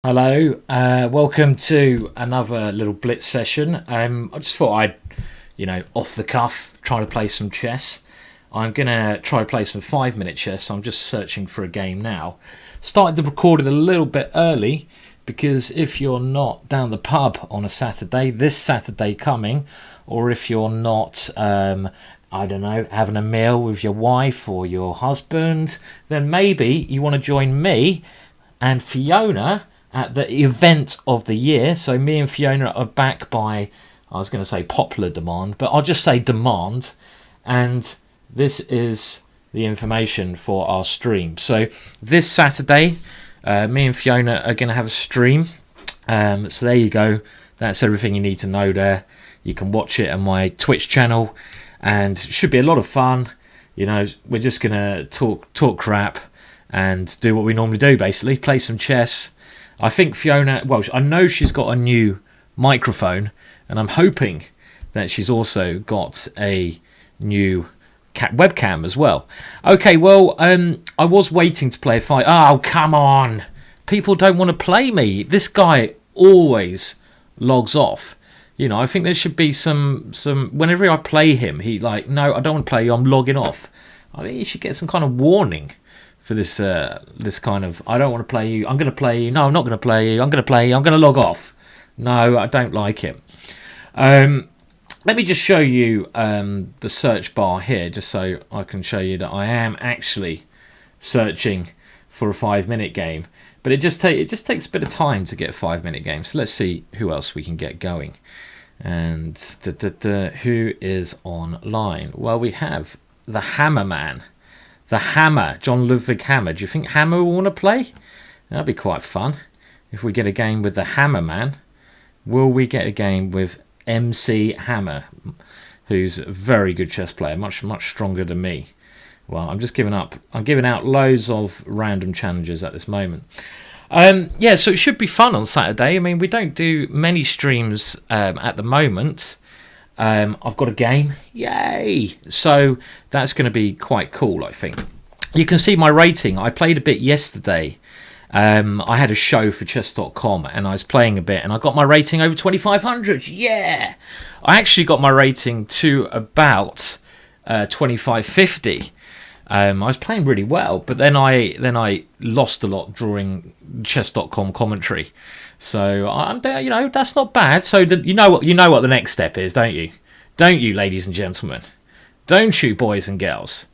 Hello, welcome to another little Blitz session. I just thought I'd, off the cuff, try to play some chess. I'm going to try to play some 5-minute chess. I'm just searching for a game now. Started the recording a little bit early because if you're not down the pub on a Saturday, this Saturday coming, or if you're not, having a meal with your wife or your husband, then maybe you want to join me and Fiona at the event of the year. So me and Fiona are back by, I was going to say popular demand, but I'll just say demand. And this is the information for our stream. So this Saturday, me and Fiona are going to have a stream. So there you go. That's everything you need to know there. You can watch it on my Twitch channel and it should be a lot of fun. We're just going to talk crap and do what we normally do, basically. Play some chess. I think Fiona, I know she's got a new microphone, and I'm hoping that she's also got a new webcam as well. Okay, I was waiting to play a fight. Oh, come on. People don't want to play me. This guy always logs off. I think there should be some whenever I play him, no, I don't want to play you, I'm logging off. I think you should get some kind of warning for this kind of, I don't want to play you, I'm going to play you, no, I'm not going to play you, I'm going to play you, I'm going to log off. No, I don't like him. Let me just show you the search bar here, just so I can show you that I am actually searching for a 5-minute game. But it just takes a bit of time to get a 5-minute game. So let's see who else we can get going. And who is online? Well, we have the Hammer Man. The Hammer, John Ludwig Hammer. Do you think Hammer will want to play? That'd be quite fun. If we get a game with the Hammer Man, will we get a game with MC Hammer, who's a very good chess player, much stronger than me? Well, I'm just giving up. I'm giving out loads of random challenges at this moment. So it should be fun on Saturday. I mean, we don't do many streams at the moment. I've got a game. Yay! So that's going to be quite cool, I think. You can see my rating. I played a bit yesterday. I had a show for chess.com and I was playing a bit and I got my rating over 2,500. Yeah! I actually got my rating to about 2,550. I was playing really well, but then I lost a lot during chess.com commentary. So that's not bad. So you know what the next step is, don't you? Don't you, ladies and gentlemen? Don't you, boys and girls?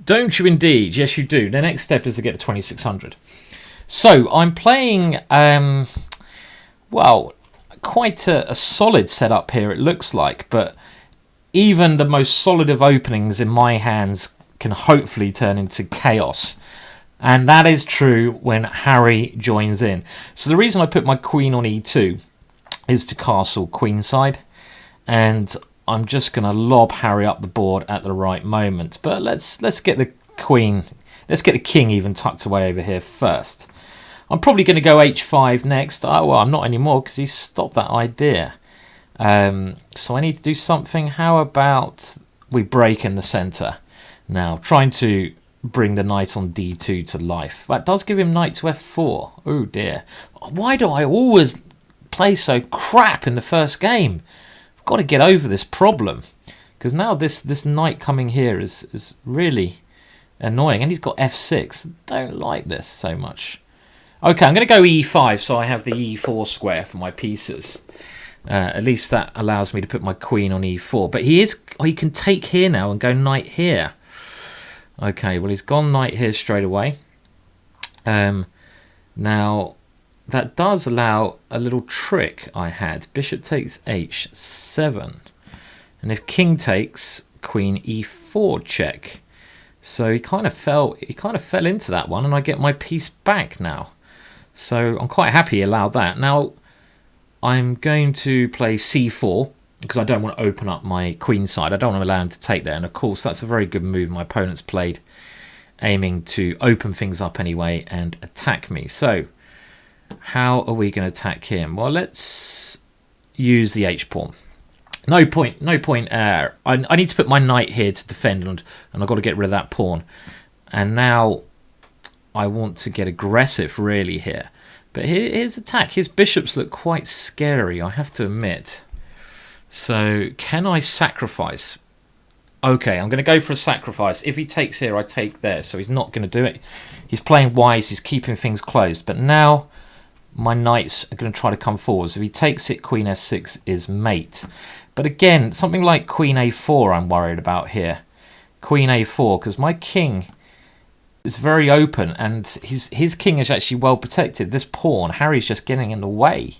Don't you indeed? Yes, you do. The next step is to get to 2,600. So I'm playing quite a solid setup here. It looks like, but even the most solid of openings in my hands can hopefully turn into chaos. And that is true when Harry joins in. So the reason I put my queen on e2 is to castle queenside. And I'm just going to lob Harry up the board at the right moment. But let's get the queen, let's get the king even tucked away over here first. I'm probably going to go h5 next. Oh, well, I'm not anymore because he stopped that idea. So I need to do something. How about we break in the centre? Now, trying to bring the knight on d2 to life. That does give him knight to f4. Oh dear. Why do I always play so crap in the first game? I've got to get over this problem. Because now this knight coming here is really annoying. And he's got f6. Don't like this so much. Okay, I'm going to go e5 so I have the e4 square for my pieces. At least that allows me to put my queen on e4. But he can take here now and go knight here. Okay, well, he's gone knight here straight away. Now, that does allow a little trick I had. Bishop takes h7. And if king takes, queen e4 check. So he kind of fell into that one, and I get my piece back now. So I'm quite happy he allowed that. Now, I'm going to play c4. Because I don't want to open up my queen side. I don't want to allow him to take there. And of course, that's a very good move my opponent's played, aiming to open things up anyway and attack me. So, how are we going to attack him? Well, let's use the h-pawn. No point. I need to put my knight here to defend, and I've got to get rid of that pawn. And now I want to get aggressive really here. But here's attack. His bishops look quite scary, I have to admit. So can I sacrifice? Okay, I'm going to go for a sacrifice. If he takes here, I take there. So he's not going to do it. He's playing wise. He's keeping things closed. But now my knights are going to try to come forward. So if he takes it, queen f6 is mate. But again, something like queen a4 I'm worried about here. Queen a4, because my king is very open. And his king is actually well protected. This pawn, Harry's just getting in the way.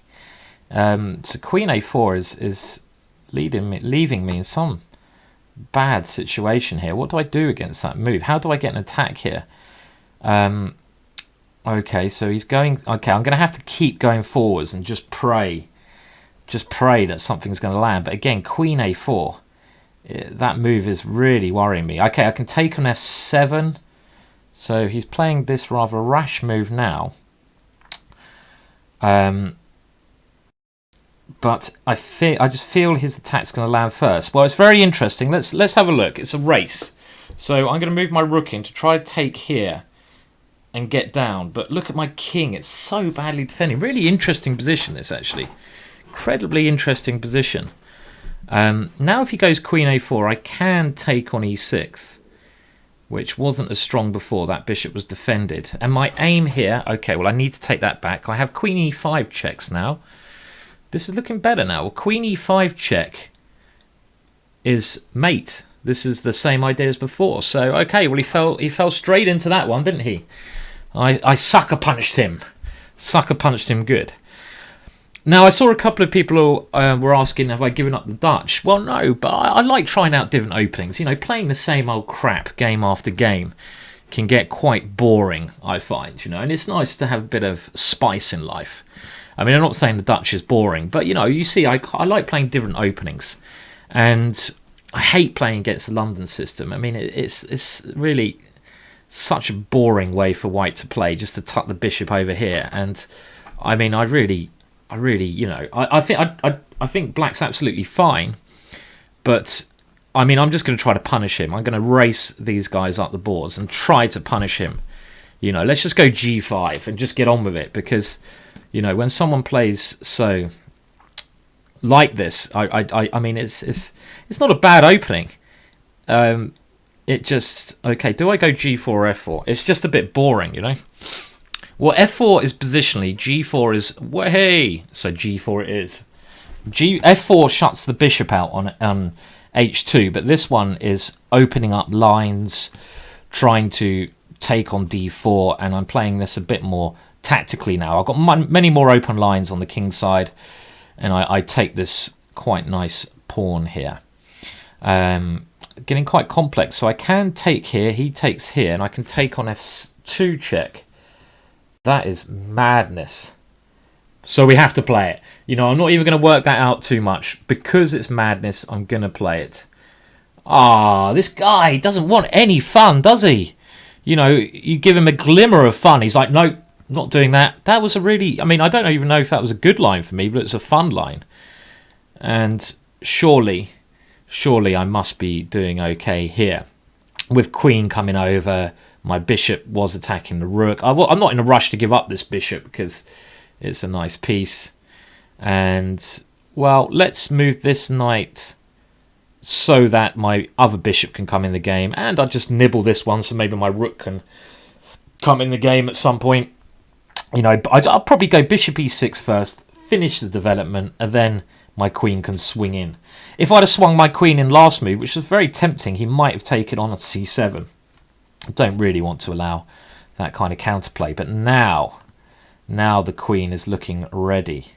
So queen a4 is leaving me in some bad situation here. What do I do against that move? How do I get an attack here? Okay, so he's going. Okay, I'm going to have to keep going forwards and just pray that something's going to land. But again, queen a4, that move is really worrying me. Okay, I can take on f7. So he's playing this rather rash move now. But I just feel his attack's going to land first. Well, it's very interesting. Let's have a look. It's a race. So I'm going to move my rook in to try to take here and get down. But look at my king. It's so badly defended. Really interesting position, this actually. Incredibly interesting position. Now if he goes queen a4, I can take on e6, which wasn't as strong before. That bishop was defended. And my aim here, okay, well, I need to take that back. I have queen e5 checks now. This is looking better now. Well, queen e5 check is mate. This is the same idea as before. So, okay, well, he fell straight into that one, didn't he? I sucker punched him. Sucker punched him good. Now, I saw a couple of people who were asking, have I given up the Dutch? Well, no, but I like trying out different openings. You know, playing the same old crap game after game can get quite boring, I find, you know, and it's nice to have a bit of spice in life. I mean, I'm not saying the Dutch is boring, but, you know, you see, I like playing different openings. And I hate playing against the London system. I mean, it's really such a boring way for white to play, just to tuck the bishop over here. And, I mean, I really, you know, I think black's absolutely fine. But, I mean, I'm just going to try to punish him. I'm going to race these guys up the boards and try to punish him. You know, let's just go g5 and just get on with it, because... You know, when someone plays so like this, I mean, it's not a bad opening. It just, okay, do I go g4 or f4? It's just a bit boring, you know. Well, f4 is positionally, g4 is way, so g4 it is. F4 shuts the bishop out on h2, but this one is opening up lines, trying to take on d4, and I'm playing this a bit more tactically now. I've got many more open lines on the king side, and I take this quite nice pawn here. Getting quite complex, so I can take here, he takes here, and I can take on f2 check. That is madness. So we have to play it. You know, I'm not even going to work that out too much. Because it's madness, I'm going to play it. Ah, this guy doesn't want any fun, does he? You know, you give him a glimmer of fun, he's like, nope. Not doing that. That was a really... I mean, I don't even know if that was a good line for me, but it's a fun line. And surely I must be doing okay here. With queen coming over, my bishop was attacking the rook. I'm not in a rush to give up this bishop because it's a nice piece. And, well, let's move this knight so that my other bishop can come in the game. And I'll just nibble this one so maybe my rook can come in the game at some point. You know, I'll probably go bishop e6 first, finish the development, and then my queen can swing in. If I'd have swung my queen in last move, which was very tempting, he might have taken on a c7. I don't really want to allow that kind of counterplay. But now the queen is looking ready.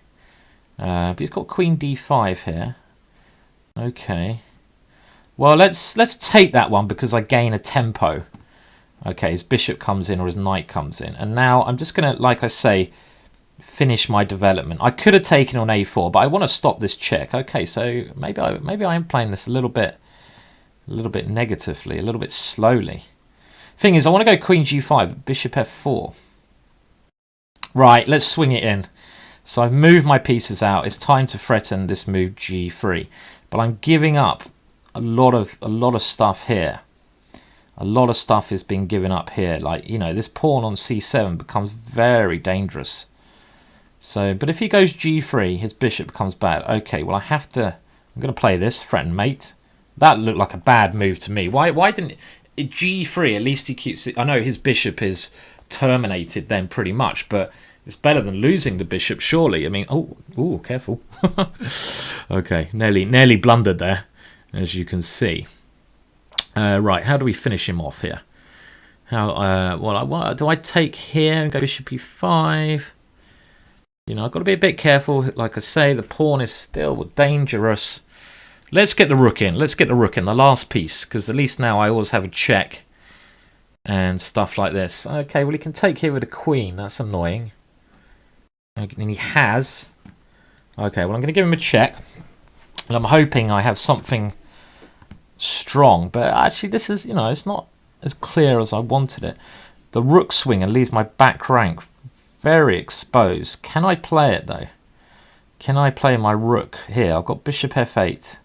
But he's got queen d5 here. Okay. Well, let's take that one because I gain a tempo. Okay, his bishop comes in or his knight comes in. And now I'm just going to, like I say, finish my development. I could have taken on a4, but I want to stop this check. Okay, so maybe I am playing this a little bit negatively, a little bit slowly. Thing is, I want to go queen g5, bishop f4. Right, let's swing it in. So I've moved my pieces out. It's time to threaten this move g3. But I'm giving up a lot of stuff here. A lot of stuff is being given up here. Like, you know, this pawn on c7 becomes very dangerous. So, but if he goes g3, his bishop becomes bad. Okay, well I have to. I'm going to play this threaten mate. That looked like a bad move to me. Why didn't it g3? At least he keeps it. I know his bishop is terminated then pretty much, but it's better than losing the bishop, surely. I mean, oh, careful. Okay, nearly blundered there, as you can see. Right, how do we finish him off here? How? What do I take here and go bishop e5? You know, I've got to be a bit careful. Like I say, the pawn is still dangerous. Let's get the rook in. Let's get the rook in, the last piece, because at least now I always have a check and stuff like this. Okay, well, he can take here with a queen. That's annoying. And he has. Okay, well, I'm going to give him a check. And I'm hoping I have something strong. But actually, this is, you know, it's not as clear as I wanted it. The rook swing and leaves my back rank very exposed. Can I play it, though? Can I play my rook here? I've got bishop f8.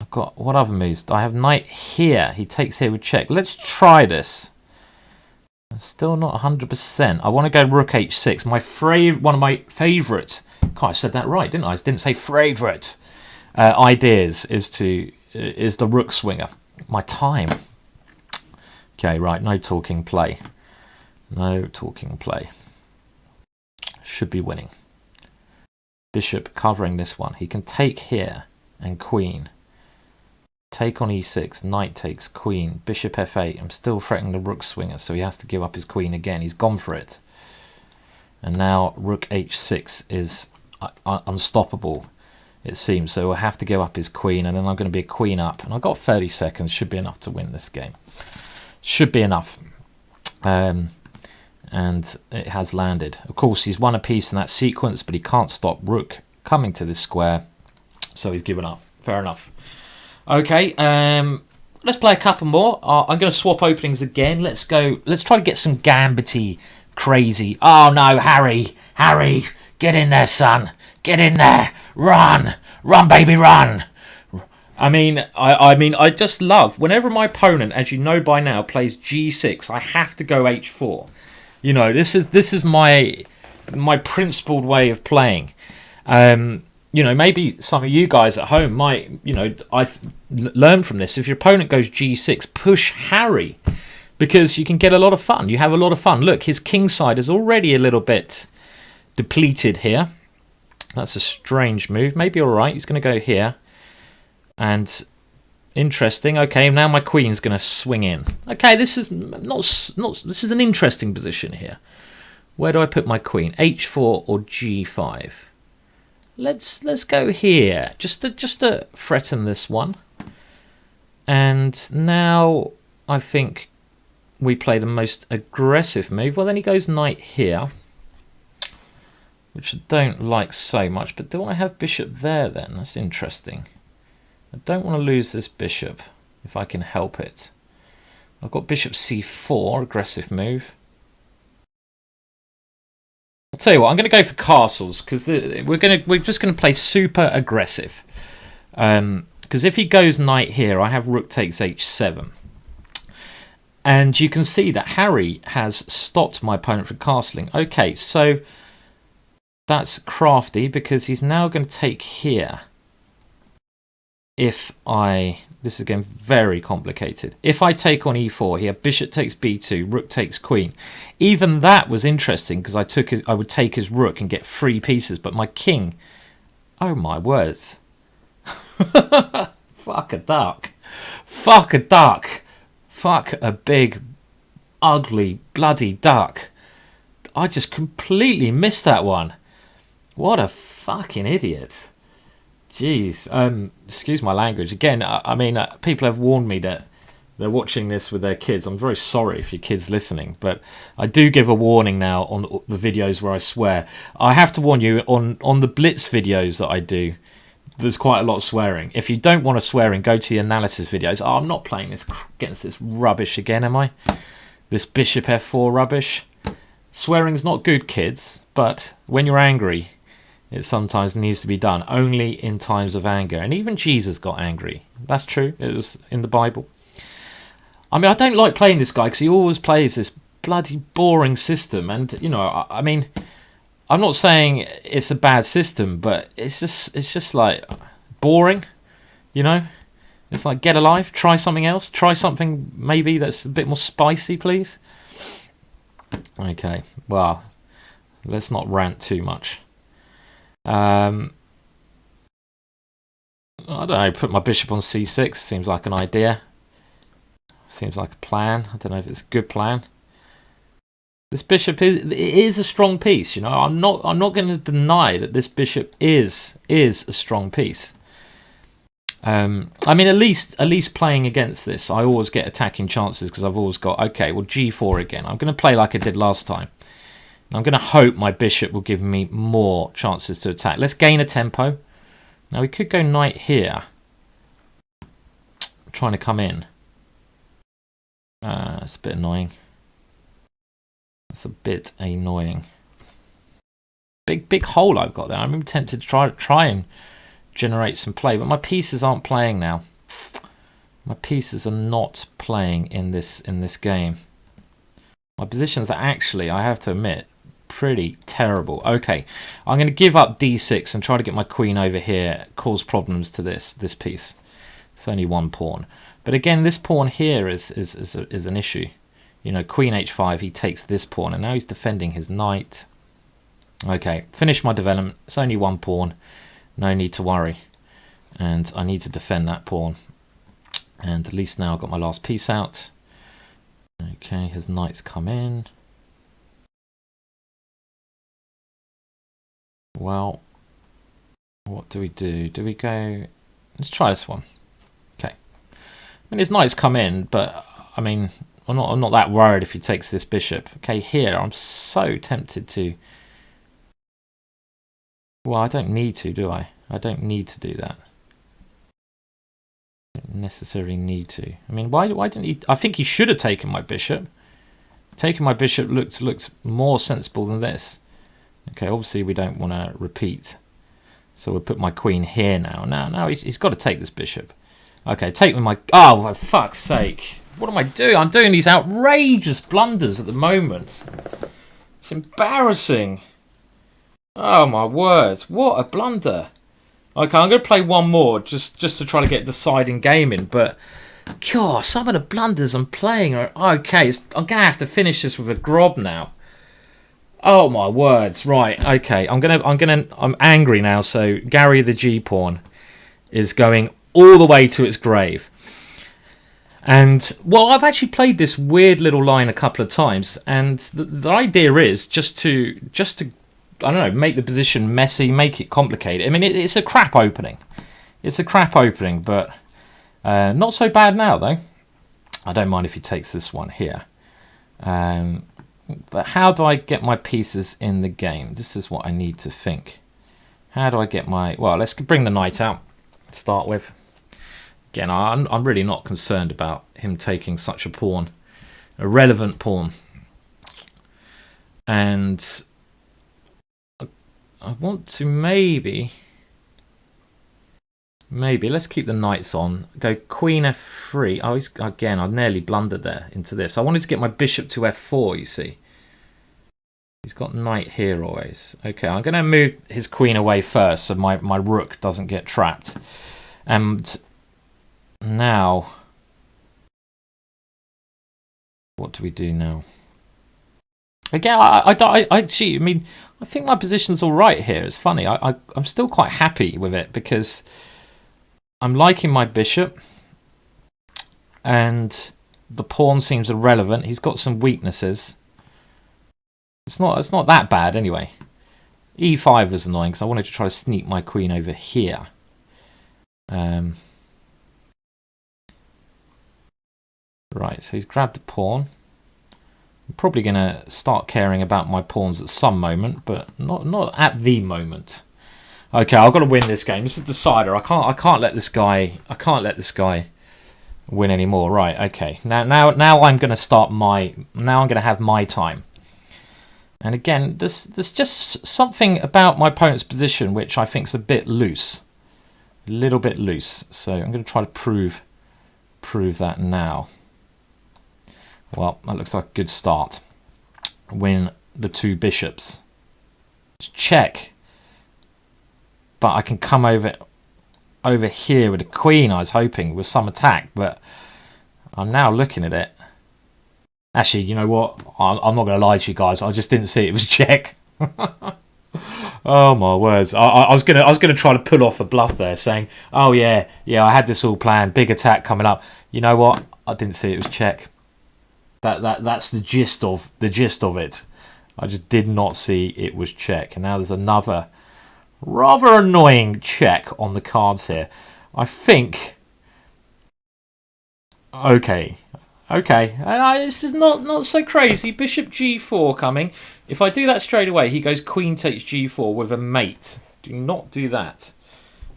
I've got, what other moves? I have knight here. He takes here with check. Let's try this. I'm still not 100%. I want to go rook h6. One of my favourite. God, I said that right, didn't I? I didn't say favourite. Ideas is the rook swinger. My time. Okay, right. No talking play. No talking play. Should be winning. Bishop covering this one. He can take here and queen. Take on e6. Knight takes queen. Bishop f8. I'm still threatening the rook swinger, so he has to give up his queen again. He's gone for it. And now rook h6 is unstoppable, it seems. So we'll have to give up his queen, and then I'm going to be a queen up. And I've got 30 seconds. Should be enough to win this game. Should be enough. And it has landed. Of course, he's won a piece in that sequence, but he can't stop rook coming to this square, so he's given up. Fair enough. Okay, let's play a couple more. I'm going to swap openings again. Let's go. Let's try to get some gambity, crazy. Oh no, Harry, get in there, son. Get in there. Run, baby, run. I mean, I just love whenever my opponent, as you know by now, plays g6. I have to go h4. You know, this is my principled way of playing. You know, maybe some of you guys at home might, you know, I've learned from this. If your opponent goes g6, push Harry, because you can get a lot of fun. You have a lot of fun. Look, his king side is already a little bit depleted here. That's a strange move. Maybe all right. He's going to go here. And interesting. Okay, now my queen's going to swing in. Okay, this is this is an interesting position here. Where do I put my queen? h4 or g5? Let's go here. Just to threaten this one. And now I think we play the most aggressive move. Well, then he goes knight here, which I don't like so much. But do I have bishop there then? That's interesting. I don't want to lose this bishop if I can help it. I've got bishop c4, aggressive move. I'll tell you what, I'm going to go for castles because we're just going to play super aggressive. Because if he goes knight here, I have rook takes h7. And you can see that Harry has stopped my opponent from castling. Okay, so that's crafty because he's now going to take here. This is again very complicated. If I take on e4 here, bishop takes b2, rook takes queen. Even that was interesting because I would take his rook and get 3 pieces, but my king, oh my words. Fuck a duck. Fuck a duck. Fuck a big, ugly, bloody duck. I just completely missed that one. What a fucking idiot. Jeez, excuse my language. Again, I mean, people have warned me that they're watching this with their kids. I'm very sorry if your kid's listening, but I do give a warning now on the videos where I swear. I have to warn you, on the Blitz videos that I do, there's quite a lot of swearing. If you don't want to swear and go to the analysis videos, I'm not playing this against this rubbish again, am I? This bishop f4 rubbish. Swearing's not good, kids, but when you're angry, it sometimes needs to be done, only in times of anger. And even Jesus got angry. That's true. It was in the Bible. I mean, I don't like playing this guy because he always plays this bloody boring system. And, you know, I mean, I'm not saying it's a bad system, but it's just like boring, you know. It's like, get a life, try something else, try something maybe that's a bit more spicy, please. Okay, well, let's not rant too much. I don't know, put my bishop on c6 seems like an idea. Seems like a plan. I don't know if it's a good plan. This bishop is a strong piece, you know. I'm not going to deny that this bishop is a strong piece. I mean, at least playing against this, I always get attacking chances because I've always got, okay, well, g4 again. I'm going to play like I did last time. I'm going to hope my bishop will give me more chances to attack. Let's gain a tempo. Now we could go knight here. I'm trying to come in. It's a bit annoying. That's a bit annoying. Big hole I've got there. I'm tempted to try and generate some play, but my pieces aren't playing now. My pieces are not playing in this game. My positions are actually, I have to admit, pretty terrible. Okay, I'm going to give up d6 and try to get my queen over here, cause problems to this piece. It's only one pawn, but again, this pawn here is an issue. You know, queen h5, he takes this pawn, and now he's defending his knight. Okay, finish my development. It's only one pawn. No need to worry. And I need to defend that pawn. And at least now I've got my last piece out. Okay, his knight's come in. Well, what do we do? Do we go... Let's try this one. Okay. I mean, his knight's come in, but, I mean... I'm not that worried if he takes this bishop. Okay, here, I'm so tempted to... Well, I don't need to, do I? I don't need to do that. I don't necessarily need to. I mean, why didn't he... I think he should have taken my bishop. Taking my bishop looks more sensible than this. Okay, obviously we don't want to repeat. So we'll put my queen here now. Now he's got to take this bishop. Okay, take with my... Oh, for fuck's sake. What am I doing? I'm doing these outrageous blunders at the moment. It's embarrassing. Oh my words. What a blunder. Okay, I'm going to play one more just to try to get deciding game in. But, God, some of the blunders I'm playing are... Okay, I'm going to have to finish this with a grob now. Oh my words. Right, okay. I'm angry now, so Gary the G-pawn is going all the way to its grave. And, well, I've actually played this weird little line a couple of times, and the idea is just to I don't know, make the position messy, make it complicated. I mean, it's a crap opening. It's a crap opening, but not so bad now, though. I don't mind if he takes this one here. But how do I get my pieces in the game? This is what I need to think. How do I get my... Well, let's bring the knight out to start with. Again, I'm really not concerned about him taking such a pawn, a relevant pawn. And I want to maybe let's keep the knights on. Go queen f3. Oh, again, I've nearly blundered there into this. I wanted to get my bishop to f4, you see. He's got knight here always. Okay, I'm going to move his queen away first so my rook doesn't get trapped. And... Now, what do we do now? Again, I mean, I think my position's all right here. It's funny. I'm still quite happy with it because I'm liking my bishop, and the pawn seems irrelevant. He's got some weaknesses. It's not that bad anyway. E5 was annoying because I wanted to try to sneak my queen over here. Right, so he's grabbed the pawn. I'm probably going to start caring about my pawns at some moment, but not at the moment. Okay, I've got to win this game. This is the decider. I can't let this guy win anymore. Right, okay. Now I'm going to start I'm going to have my time. And again, there's just something about my opponent's position which I think is a bit loose. A little bit loose. So I'm going to try to prove that now. Well, that looks like a good start. Win the two bishops. It's check. But I can come over here with the queen, I was hoping, with some attack. But I'm now looking at it. Actually, you know what? I'm not going to lie to you guys. I just didn't see it was check. Oh my words! I was gonna try to pull off a bluff there, saying, "Oh yeah, I had this all planned. Big attack coming up." You know what? I didn't see it was check. That's the gist of it. I just did not see it was check, and now there's another rather annoying check on the cards here. I think. Okay. This is not so crazy. Bishop g4 coming. If I do that straight away, he goes queen takes g4 with a mate. Do not do that.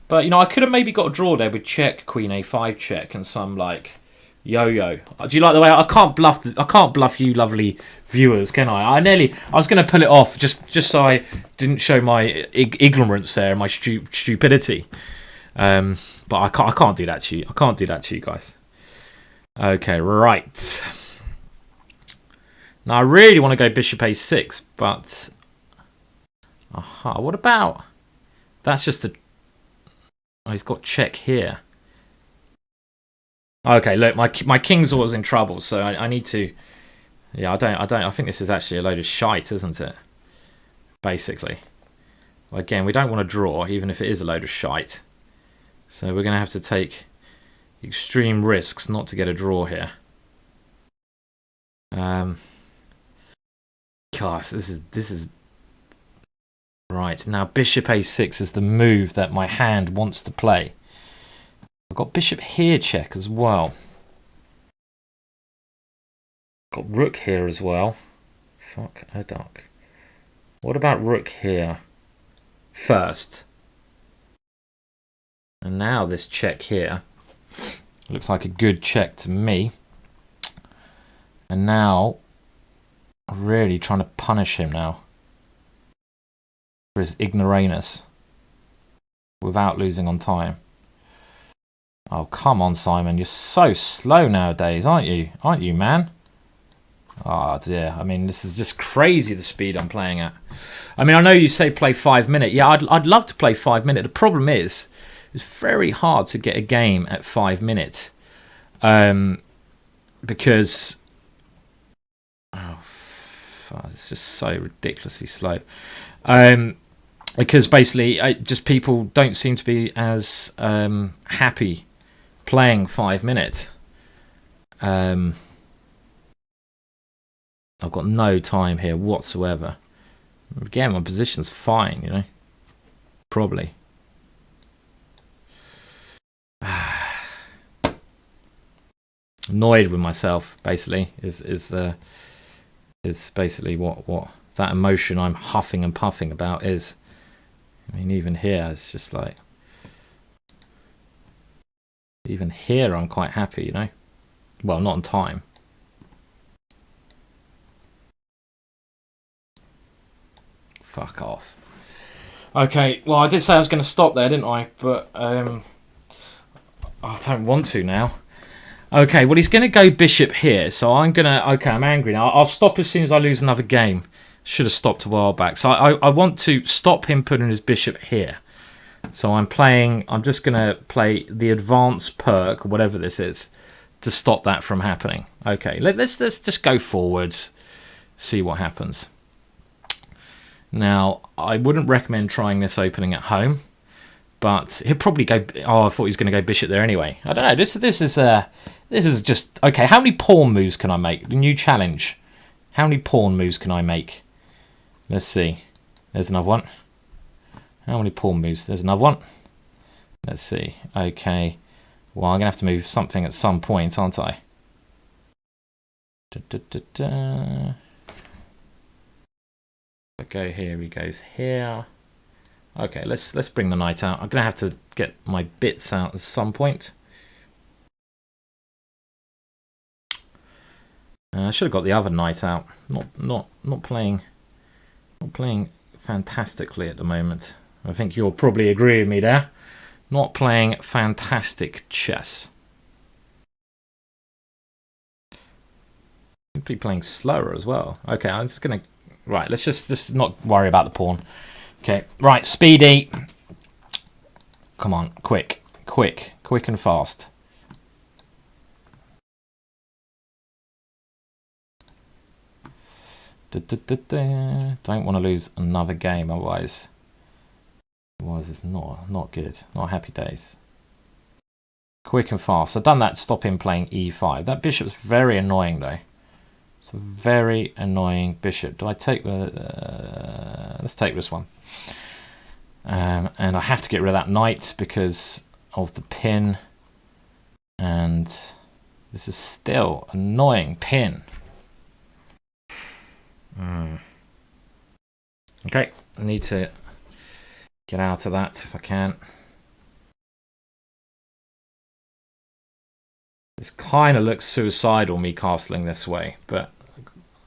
But, you know, I could have maybe got a draw there with check, queen a5 check, and some, like, yo-yo. Do you like the way I can't bluff you lovely viewers, can I? I was going to pull it off just so I didn't show my ignorance there, my stupidity. But I can't do that to you. I can't do that to you guys. Okay, right. Now I really want to go bishop a6, but what about? That's just a. Oh, he's got check here. Okay, look, my king's always in trouble, so I need to. Yeah, I think this is actually a load of shite, isn't it? Basically. Well, again, we don't want to draw, even if it is a load of shite. So we're going to have to take extreme risks not to get a draw here. Gosh, this is right. Now bishop a6 is the move that my hand wants to play. I've got bishop here check as well. Got rook here as well. Fuck a duck. What about rook here first? And now this check here. Looks like a good check to me. And now, I'm really trying to punish him now for his ignoramus without losing on time. Oh, come on, Simon. You're so slow nowadays, aren't you? Aren't you, man? Oh, dear. I mean, this is just crazy, the speed I'm playing at. I mean, I know you say play 5 minute. Yeah, I'd love to play 5 minute. The problem is, it's very hard to get a game at 5 minutes. Because it's just so ridiculously slow. Because basically, just people don't seem to be as happy playing 5 minutes. I've got no time here whatsoever. Again, my position's fine, you know. Probably. Annoyed with myself, basically, is basically what that emotion I'm huffing and puffing about is. I mean, even here, it's just like, even here I'm quite happy, you know. Well, not on time. Fuck off. Okay, well, I did say I was going to stop there, didn't I? But I don't want to now. Okay, well, he's going to go bishop here, so I'm going to... Okay, I'm angry now. I'll stop as soon as I lose another game. Should have stopped a while back. So I want to stop him putting his bishop here. So I'm just going to play the advance perk, whatever this is, to stop that from happening. Okay, let's just go forwards, see what happens. Now, I wouldn't recommend trying this opening at home, but he'll probably go... Oh, I thought he was going to go bishop there anyway. I don't know. This is just... Okay, how many pawn moves can I make? The new challenge. How many pawn moves can I make? Let's see. There's another one. How many pawn moves? There's another one. Let's see. Okay. Well, I'm going to have to move something at some point, aren't I? Okay, here he goes here. Okay, let's bring the knight out. I'm going to have to get my bits out at some point. I should have got the other knight out. Not playing fantastically at the moment. I think you'll probably agree with me there. Not playing fantastic chess. Simply playing slower as well. Okay, I'm just gonna... Right, let's just not worry about the pawn. Okay, right, speedy. Come on, quick and fast. Don't want to lose another game, otherwise it's not good. Not happy days. Quick and fast. I've done that to stop him playing e5. That bishop's very annoying, though. It's a very annoying bishop. Do I take the... let's take this one. And I have to get rid of that knight because of the pin. And this is still annoying pin. Okay, I need to get out of that if I can. This kind of looks suicidal, me castling this way, but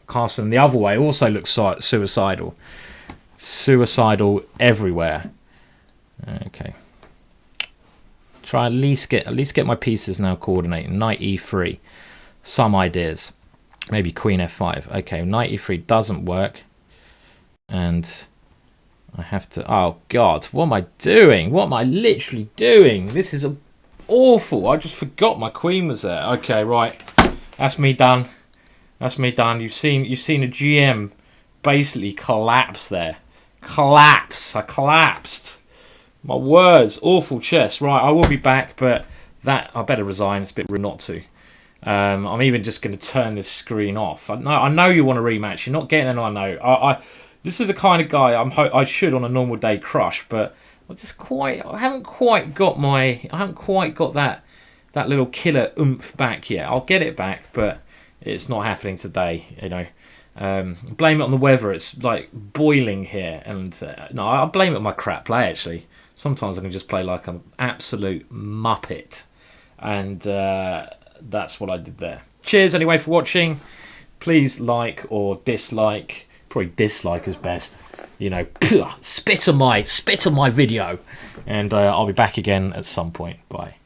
castling the other way also looks suicidal. Suicidal everywhere. Okay. Try at least get my pieces now coordinating. Knight e3. Some ideas. Maybe queen f5. Okay, knight e3 doesn't work. And I have to... Oh, God. What am I doing? What am I literally doing? This is awful. I just forgot my queen was there. Okay, right. That's me done. That's me done. You've seen a GM basically collapse there. Collapse. I collapsed. My words. Awful chess. Right, I will be back, but that... I better resign. It's a bit rude not to. I'm even just going to turn this screen off. I know you want a rematch. You're not getting it. I know. This is the kind of guy I should on a normal day crush, but I haven't quite got that little killer oomph back yet. I'll get it back, but it's not happening today. You know, blame it on the weather. It's like boiling here, and no, I'll blame it on my crap play. Actually, sometimes I can just play like an absolute muppet, and that's what I did there. Cheers anyway for watching. Please like or dislike. Probably dislike is best. You know, spit on my video, and I'll be back again at some point. Bye.